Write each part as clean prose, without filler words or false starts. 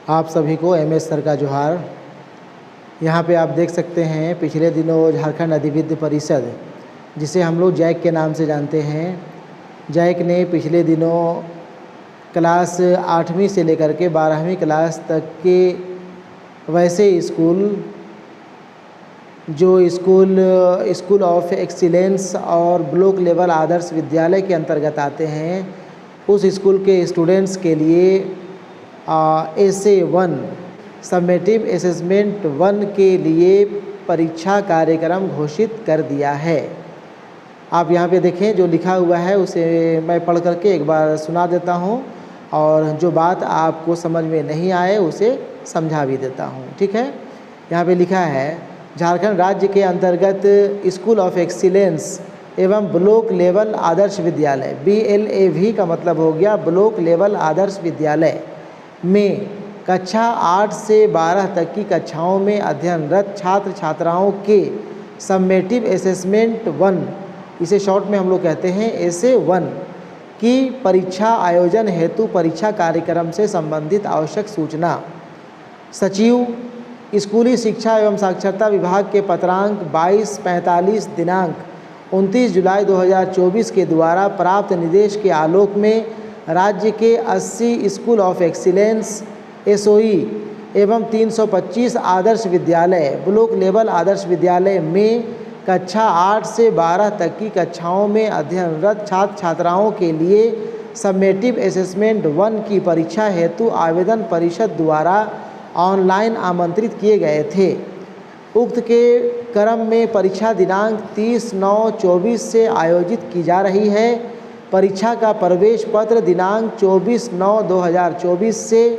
आप सभी को एमएस सर का जोहार। यहाँ पे आप देख सकते हैं पिछले दिनों झारखंड अधिविद्य परिषद, जिसे हम लोग जैक के नाम से जानते हैं, जैक ने पिछले दिनों क्लास 8वीं से लेकर के 12वीं क्लास तक के वैसे स्कूल जो स्कूल ऑफ एक्सीलेंस और ब्लॉक लेवल आदर्श विद्यालय के अंतर्गत आते हैं, उस स्कूल के स्टूडेंट्स के लिए SA1 समेटिव असेसमेंट 1 के लिए परीक्षा कार्यक्रम घोषित कर दिया है। आप यहाँ पे देखें, जो लिखा हुआ है उसे मैं पढ़ करके एक बार सुना देता हूँ और जो बात आपको समझ में नहीं आए उसे समझा भी देता हूँ, ठीक है। यहाँ पे लिखा है, झारखंड राज्य के अंतर्गत स्कूल ऑफ एक्सीलेंस एवं block level Adarsh Vidyalaya, BLAV का मतलब हो गया ब्लॉक लेवल आदर्श विद्यालय में कक्षा 8 से 12 तक की कक्षाओं में अध्ययनरत छात्र छात्राओं के समेटिव असेसमेंट 1, इसे शॉर्ट में हम लोग कहते हैं SA1 की परीक्षा आयोजन हेतु परीक्षा कार्यक्रम से संबंधित आवश्यक सूचना सचिव स्कूली शिक्षा एवं साक्षरता विभाग के पत्रांक 2245 दिनांक 29 जुलाई 2024 के द्वारा प्राप्त निर्देश के आलोक में राज्य के 80 स्कूल ऑफ एक्सीलेंस SOE एवं 325 आदर्श विद्यालय ब्लॉक लेवल आदर्श विद्यालय में कक्षा 8 से 12 तक की कक्षाओं में अध्ययनरत छात्र छात्राओं के लिए समेटिव असेसमेंट 1 की परीक्षा हेतु आवेदन परिषद द्वारा ऑनलाइन आमंत्रित किए गए थे। उक्त के क्रम में परीक्षा दिनांक 30/9/24 से आयोजित की जा रही है। परीक्षा का प्रवेश पत्र दिनांक 24/9/2024 से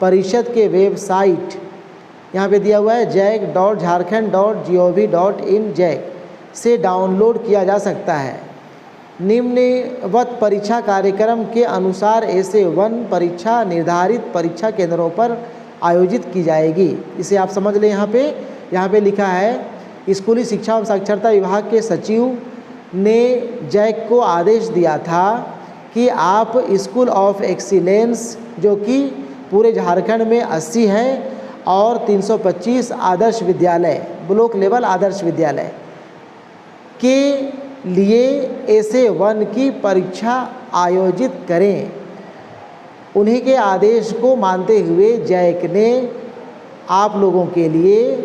परिषद के वेबसाइट यहाँ पे दिया हुआ है jack.jharkhand.gov.in जैक से डाउनलोड किया जा सकता है। निम्नवत परीक्षा कार्यक्रम के अनुसार SA1 परीक्षा निर्धारित परीक्षा केंद्रों पर आयोजित की जाएगी। इसे आप समझ लें। यहाँ पे लिखा है, स्कूली शिक्षा एवं साक्षरता विभाग के सचिव ने जैक को आदेश दिया था कि आप स्कूल ऑफ एक्सीलेंस, जो कि पूरे झारखंड में 80 हैं, और 325 आदर्श विद्यालय ब्लॉक लेवल आदर्श विद्यालय के लिए SA1 की परीक्षा आयोजित करें। उन्हीं के आदेश को मानते हुए जैक ने आप लोगों के लिए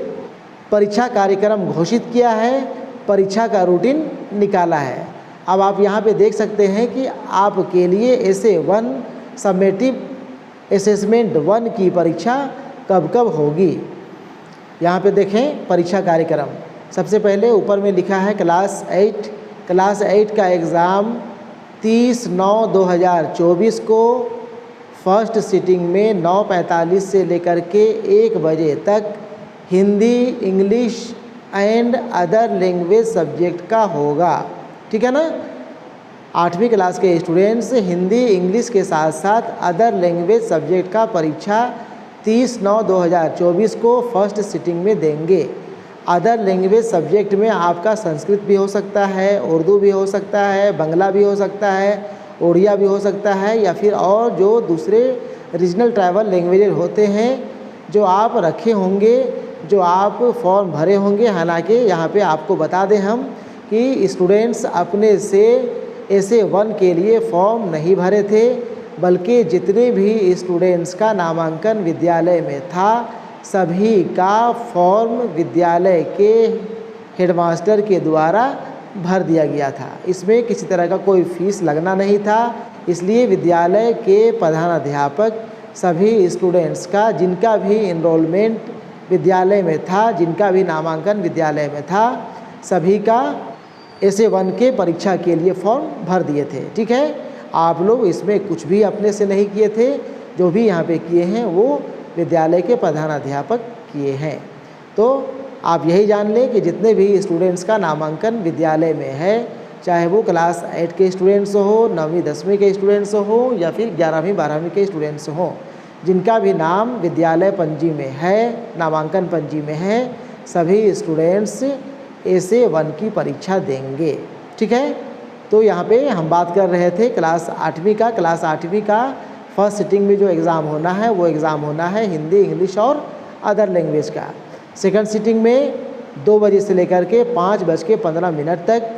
परीक्षा कार्यक्रम घोषित किया है, परीक्षा का रूटीन निकाला है। अब आप यहाँ पे देख सकते हैं कि आपके लिए SA1 समेटिव असेसमेंट 1 की परीक्षा कब कब होगी। यहाँ पे देखें परीक्षा कार्यक्रम। सबसे पहले ऊपर में लिखा है क्लास 8 का एग्ज़ाम 30/9/2024 को फर्स्ट सिटिंग में 9:45 से लेकर के 1 बजे तक Hindi, English and other language subject का होगा, ठीक है ना। 8वीं क्लास के स्टूडेंट्स हिंदी, इंग्लिश के साथ साथ अदर लैंग्वेज सब्जेक्ट का परीक्षा 30/9/2024 को फर्स्ट सिटिंग में देंगे। अदर लैंग्वेज सब्जेक्ट में आपका संस्कृत भी हो सकता है, उर्दू भी हो सकता है, बंगला भी हो सकता है, उड़िया भी हो सकता है, या फिर और जो दूसरे रीजनल ट्राइबल लैंग्वेज होते हैं जो आप रखे होंगे, जो आप फॉर्म भरे होंगे। हालांकि यहाँ पे आपको बता दें हम कि स्टूडेंट्स अपने से SA1 के लिए फॉर्म नहीं भरे थे, बल्कि जितने भी स्टूडेंट्स का नामांकन विद्यालय में था सभी का फॉर्म विद्यालय के हेडमास्टर के द्वारा भर दिया गया था। इसमें किसी तरह का कोई फीस लगना नहीं था, इसलिए विद्यालय के प्रधानाध्यापक सभी स्टूडेंट्स का जिनका भी इनरोलमेंट विद्यालय में था, जिनका भी नामांकन विद्यालय में था, सभी का SA1 के परीक्षा के लिए फॉर्म भर दिए थे, ठीक है। आप लोग इसमें कुछ भी अपने से नहीं किए थे, जो भी यहाँ पे किए हैं वो विद्यालय के प्रधानाध्यापक किए हैं। तो आप यही जान लें कि जितने भी स्टूडेंट्स का नामांकन विद्यालय में है, चाहे वो क्लास 8 के स्टूडेंट्स हो, 9वीं 10वीं के स्टूडेंट्स हो, या फिर 11वीं 12वीं के स्टूडेंट्स हों, जिनका भी नाम विद्यालय पंजी में है, नामांकन पंजी में है, सभी स्टूडेंट्स SA1 की परीक्षा देंगे, ठीक है। तो यहाँ पे हम बात कर रहे थे क्लास 8वीं का फर्स्ट सिटिंग में जो एग्ज़ाम होना है वो एग्ज़ाम होना है हिंदी, इंग्लिश और अदर लैंग्वेज का। सेकंड सिटिंग में 2 बजे से लेकर के 5:15 तक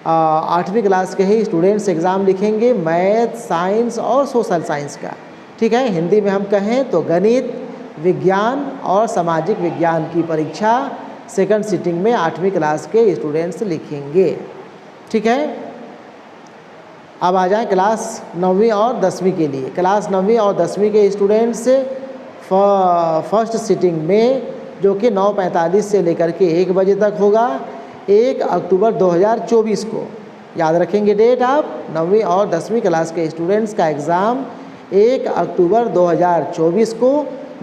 8वीं क्लास के ही स्टूडेंट्स एग्ज़ाम लिखेंगे मैथ, साइंस और सोशल साइंस का। ठीक है, हिंदी में हम कहें तो गणित, विज्ञान और सामाजिक विज्ञान की परीक्षा सेकंड सिटिंग में 8वीं क्लास के स्टूडेंट्स लिखेंगे। ठीक है, अब आ जाएं क्लास 9वीं और 10वीं के लिए। क्लास 9वीं और 10वीं के स्टूडेंट्स फर्स्ट सिटिंग में जो कि 9:45 से लेकर के 1 बजे तक होगा 1 अक्टूबर 2024 को। याद रखेंगे डेट आप। 9वीं और 10वीं क्लास के स्टूडेंट्स का एग्ज़ाम 1 अक्टूबर 2024 को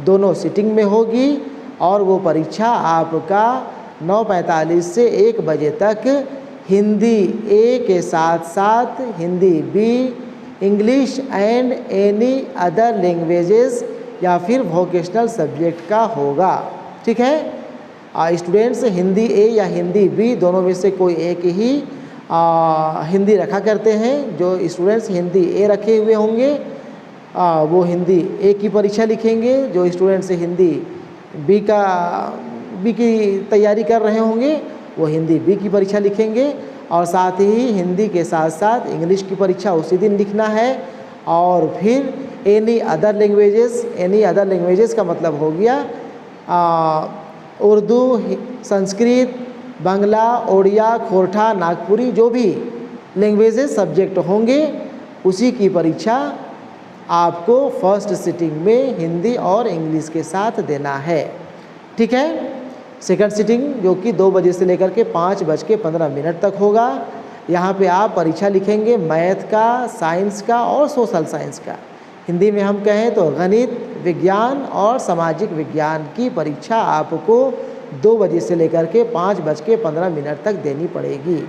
दोनों सिटिंग में होगी और वो परीक्षा आपका 9:45 से 1 बजे तक हिंदी ए के साथ साथ Hindi B, English and any other languages या फिर वोकेशनल सब्जेक्ट का होगा। ठीक है, स्टूडेंट्स हिंदी ए या हिंदी बी दोनों में से कोई एक ही हिंदी रखा करते हैं। जो स्टूडेंट्स हिंदी ए रखे हुए होंगे वो हिंदी ए की परीक्षा लिखेंगे। जो स्टूडेंट्स हिंदी बी की तैयारी कर रहे होंगे वो हिंदी बी की परीक्षा लिखेंगे और साथ ही हिंदी के साथ साथ इंग्लिश की परीक्षा उसी दिन लिखना है। और फिर एनी अदर लैंग्वेजेस का मतलब हो गया उर्दू, संस्कृत, बांग्ला, ओडिया, खोरठा, नागपुरी, जो भी लैंग्वेजेस सब्जेक्ट होंगे उसी की परीक्षा आपको फर्स्ट सिटिंग में हिंदी और इंग्लिश के साथ देना है। ठीक है, सेकंड सिटिंग जो कि 2 बजे से लेकर के 5:15 तक होगा। यहाँ पे आप परीक्षा लिखेंगे मैथ का, साइंस का और सोशल साइंस का। हिंदी में हम कहें तो गणित, विज्ञान और सामाजिक विज्ञान की परीक्षा आपको 2 बजे से लेकर के 5:15 तक देनी पड़ेगी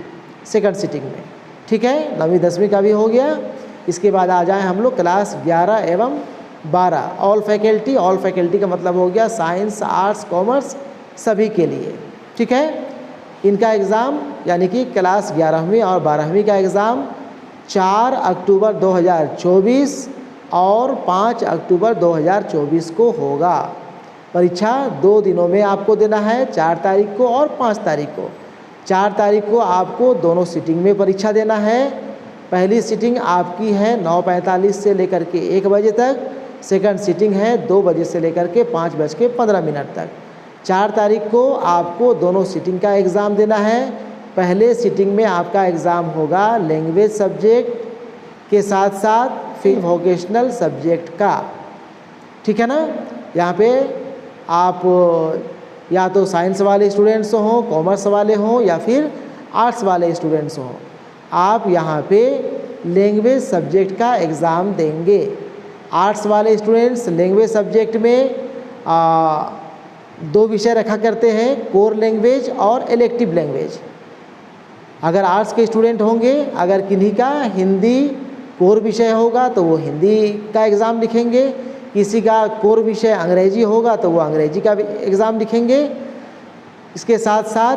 सेकंड सिटिंग में। ठीक है, 9वीं 10वीं का भी हो गया। इसके बाद आ जाएं हम लोग क्लास 11 एवं 12 ऑल फैकल्टी का मतलब हो गया साइंस, आर्ट्स, कॉमर्स सभी के लिए। ठीक है, इनका एग्ज़ाम यानी कि क्लास 11वीं और 12वीं का एग्ज़ाम 4 अक्टूबर 2024 और 5 अक्टूबर 2024 को होगा। परीक्षा 2 दिनों में आपको देना है, 4 तारीख को और 5 तारीख को। 4 तारीख को आपको दोनों सिटिंग में परीक्षा देना है। पहली सिटिंग आपकी है 9:45 से लेकर के 1 बजे तक। सेकंड सिटिंग है 2 बजे से लेकर के 5:15 तक। 4 तारीख को आपको दोनों सिटिंग का एग्ज़ाम देना है। पहले सिटिंग में आपका एग्ज़ाम होगा लैंग्वेज सब्जेक्ट के साथ साथ फिर वोकेशनल सब्जेक्ट का। ठीक है ना, यहाँ पे आप या तो साइंस वाले स्टूडेंट्स हों, कॉमर्स वाले हों या फिर आर्ट्स वाले स्टूडेंट्स हों, आप यहाँ पे लैंग्वेज सब्जेक्ट का एग्ज़ाम देंगे। आर्ट्स वाले स्टूडेंट्स लैंग्वेज सब्जेक्ट में 2 विषय रखा करते हैं, कोर लैंग्वेज और इलेक्टिव लैंग्वेज। अगर आर्ट्स के स्टूडेंट होंगे, अगर किन्हीं का हिंदी कोर विषय होगा तो वो हिंदी का एग्ज़ाम लिखेंगे, किसी का कोर विषय अंग्रेजी होगा तो वो अंग्रेजी का एग्ज़ाम लिखेंगे। इसके साथ साथ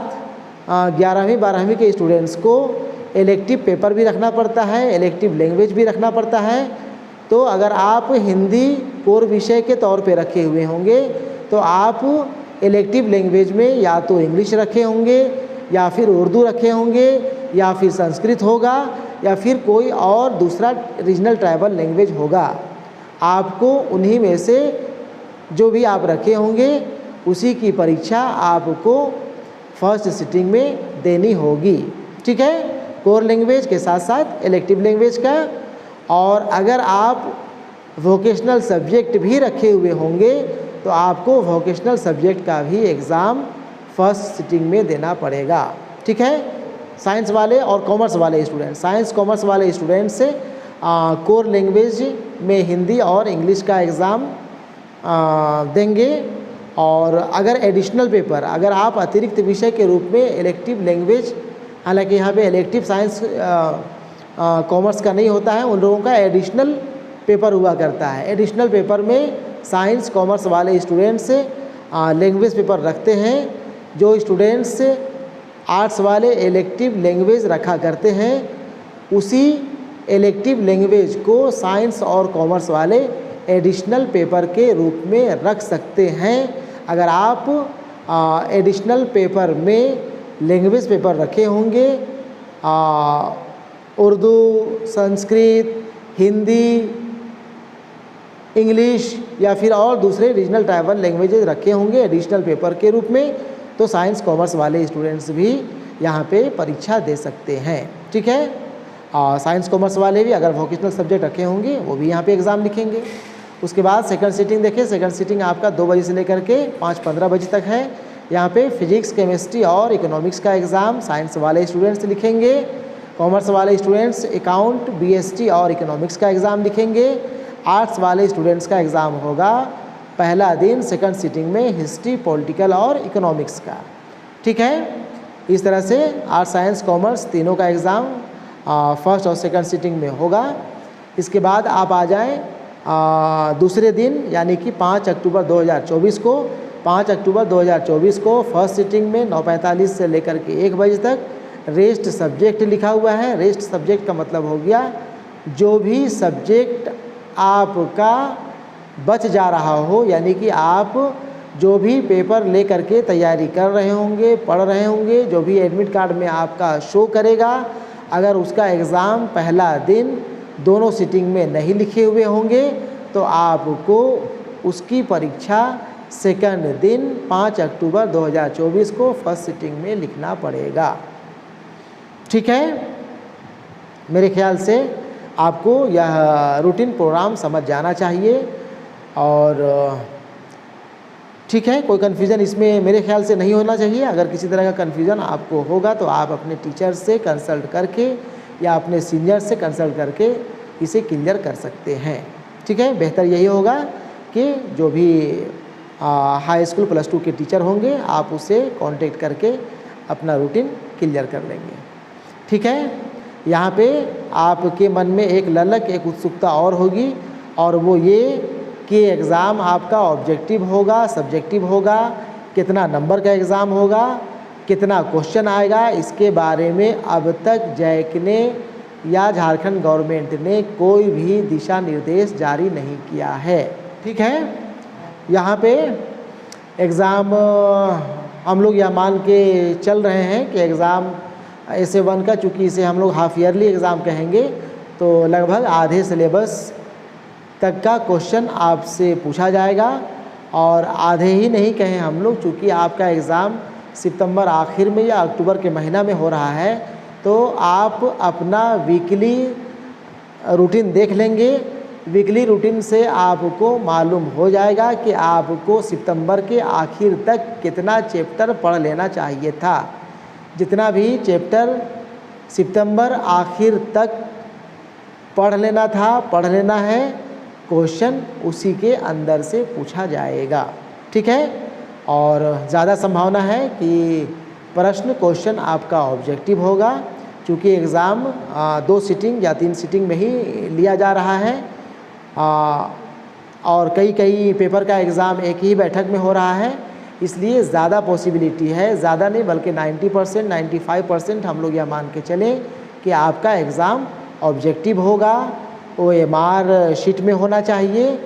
11वीं 12वीं के स्टूडेंट्स को इलेक्टिव पेपर भी रखना पड़ता है, इलेक्टिव लैंग्वेज भी रखना पड़ता है। तो अगर आप हिंदी कोर विषय के तौर पे रखे हुए होंगे तो आप इलेक्टिव लैंग्वेज में या तो इंग्लिश रखे होंगे या फिर उर्दू रखे होंगे या फिर संस्कृत होगा या फिर कोई और दूसरा रीजनल ट्राइबल लैंग्वेज होगा। आपको उन्हीं में से जो भी आप रखे होंगे उसी की परीक्षा आपको फर्स्ट सिटिंग में देनी होगी। ठीक है, कोर लैंग्वेज के साथ साथ इलेक्टिव लैंग्वेज का। और अगर आप वोकेशनल सब्जेक्ट भी रखे हुए होंगे तो आपको वोकेशनल सब्जेक्ट का भी एग्ज़ाम फर्स्ट सिटिंग में देना पड़ेगा। ठीक है, साइंस वाले और कॉमर्स वाले स्टूडेंट, साइंस कॉमर्स वाले स्टूडेंट से कोर लैंग्वेज में हिंदी और इंग्लिश का एग्ज़ाम देंगे। और अगर एडिशनल पेपर, अगर आप अतिरिक्त विषय के रूप में इलेक्टिव लैंग्वेज, हालांकि यहाँ पे इलेक्टिव साइंस कॉमर्स का नहीं होता है, उन लोगों का एडिशनल पेपर हुआ करता है। एडिशनल पेपर में साइंस कॉमर्स वाले स्टूडेंट्स लैंग्वेज पेपर रखते हैं। जो स्टूडेंट्स आर्ट्स वाले इलेक्टिव लैंग्वेज रखा करते हैं उसी इलेक्टिव लैंग्वेज को साइंस और कॉमर्स वाले एडिशनल पेपर के रूप में रख सकते हैं। अगर आप एडिशनल पेपर में लैंग्वेज पेपर रखे होंगे, उर्दू, संस्कृत, हिंदी, इंग्लिश या फिर और दूसरे रीजनल ट्राइबल लैंग्वेजेस रखे होंगे एडिशनल पेपर के रूप में, तो साइंस कॉमर्स वाले स्टूडेंट्स भी यहाँ पे परीक्षा दे सकते हैं। ठीक है, साइंस कॉमर्स वाले भी अगर वोकेशनल सब्जेक्ट रखे होंगे वो भी यहाँ पे एग्ज़ाम लिखेंगे। उसके बाद सेकंड सीटिंग देखिए, सेकंड सीटिंग आपका 2 बजे से लेकर के 5:15 बजे तक है। यहाँ पे फिजिक्स, केमिस्ट्री और इकोनॉमिक्स का एग्ज़ाम साइंस वाले स्टूडेंट्स लिखेंगे। कॉमर्स वाले स्टूडेंट्स अकाउंट, बीएसटी और इकोनॉमिक्स का एग्ज़ाम लिखेंगे। आर्ट्स वाले स्टूडेंट्स का एग्ज़ाम होगा पहला दिन सेकंड सीटिंग में हिस्ट्री, पॉलिटिकल और इकोनॉमिक्स का। ठीक है, इस तरह से आर्ट्स, साइंस, कॉमर्स तीनों का एग्ज़ाम फर्स्ट और सेकंड सीटिंग में होगा। इसके बाद आप आ जाएं दूसरे दिन यानी कि 5 अक्टूबर 2024 को। 5 अक्टूबर 2024 को फर्स्ट सीटिंग में 9:45 से लेकर के 1 बजे तक रेस्ट सब्जेक्ट लिखा हुआ है। रेस्ट सब्जेक्ट का मतलब हो गया जो भी सब्जेक्ट आपका बच जा रहा हो, यानी कि आप जो भी पेपर ले करके तैयारी कर रहे होंगे, पढ़ रहे होंगे, जो भी एडमिट कार्ड में आपका शो करेगा, अगर उसका एग्ज़ाम पहला दिन दोनों सीटिंग में नहीं लिखे हुए होंगे तो आपको उसकी परीक्षा सेकंड दिन 5 अक्टूबर 2024 को फर्स्ट सीटिंग में लिखना पड़ेगा। ठीक है, मेरे ख्याल से आपको यह रूटीन प्रोग्राम समझ जाना चाहिए। और ठीक है, कोई कन्फ्यूज़न इसमें मेरे ख्याल से नहीं होना चाहिए। अगर किसी तरह का कन्फ्यूज़न आपको होगा तो आप अपने टीचर से कंसल्ट करके या अपने सीनियर से कंसल्ट करके इसे क्लियर कर सकते हैं। ठीक है, बेहतर यही होगा कि जो भी हाई स्कूल +2 के टीचर होंगे आप उससे कांटेक्ट करके अपना रूटीन क्लियर कर लेंगे। ठीक है, यहाँ पे आपके मन में एक ललक, एक उत्सुकता और होगी, और वो ये कि एग्ज़ाम आपका ऑब्जेक्टिव होगा, सब्जेक्टिव होगा, कितना नंबर का एग्ज़ाम होगा, कितना क्वेश्चन आएगा, इसके बारे में अब तक जैक ने या झारखंड गवर्नमेंट ने कोई भी दिशा निर्देश जारी नहीं किया है। ठीक है, यहाँ पे एग्ज़ाम हम लोग यह मान के चल रहे हैं कि एग्ज़ाम SA1 का, चूँकि इसे हम लोग हाफ ईयरली एग्ज़ाम कहेंगे, तो लगभग आधे सिलेबस तक का क्वेश्चन आपसे पूछा जाएगा। और आधे ही नहीं कहें हम लोग, चूँकि आपका एग्ज़ाम सितंबर आखिर में या अक्टूबर के महीना में हो रहा है, तो आप अपना वीकली रूटीन देख लेंगे। वीकली रूटीन से आपको मालूम हो जाएगा कि आपको सितंबर के आखिर तक कितना चैप्टर पढ़ लेना चाहिए था। जितना भी चैप्टर सितंबर आखिर तक पढ़ लेना था, पढ़ लेना है, क्वेश्चन उसी के अंदर से पूछा जाएगा। ठीक है, और ज़्यादा संभावना है कि प्रश्न क्वेश्चन आपका ऑब्जेक्टिव होगा, क्योंकि एग्ज़ाम 2 सीटिंग या 3 सीटिंग में ही लिया जा रहा है। और कई पेपर का एग्ज़ाम एक ही बैठक में हो रहा है, इसलिए ज़्यादा पॉसिबिलिटी है, ज़्यादा नहीं बल्कि 90%, 95% हम लोग यह मान के चलें कि आपका एग्ज़ाम ऑब्जेक्टिव होगा, OMR शीट में होना चाहिए।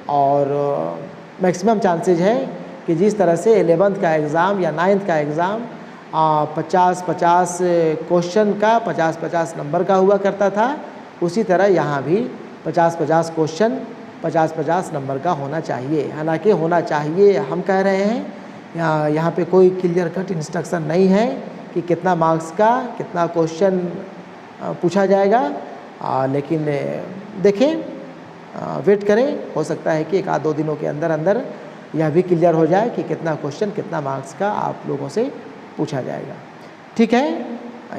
और मैक्सिमम चांसेज है कि जिस तरह से 11th का एग्ज़ाम या 9th का एग्ज़ाम 50-50 क्वेश्चन का 50-50 नंबर का हुआ करता था, उसी तरह यहाँ भी 50-50 क्वेश्चन 50-50 नंबर का होना चाहिए। हालांकि होना चाहिए हम कह रहे हैं, यहाँ पे कोई क्लियर कट इंस्ट्रक्शन नहीं है कि कितना मार्क्स का कितना क्वेश्चन पूछा जाएगा। लेकिन देखें, वेट करें, हो सकता है कि 1-2 दिनों के अंदर यह भी क्लियर हो जाए कि कितना क्वेश्चन कितना मार्क्स का आप लोगों से पूछा जाएगा। ठीक है,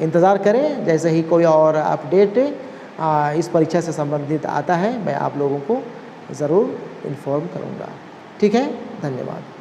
इंतज़ार करें, जैसे ही कोई और अपडेट इस परीक्षा से संबंधित आता है मैं आप लोगों को ज़रूर इन्फॉर्म करूँगा। ठीक है, धन्यवाद।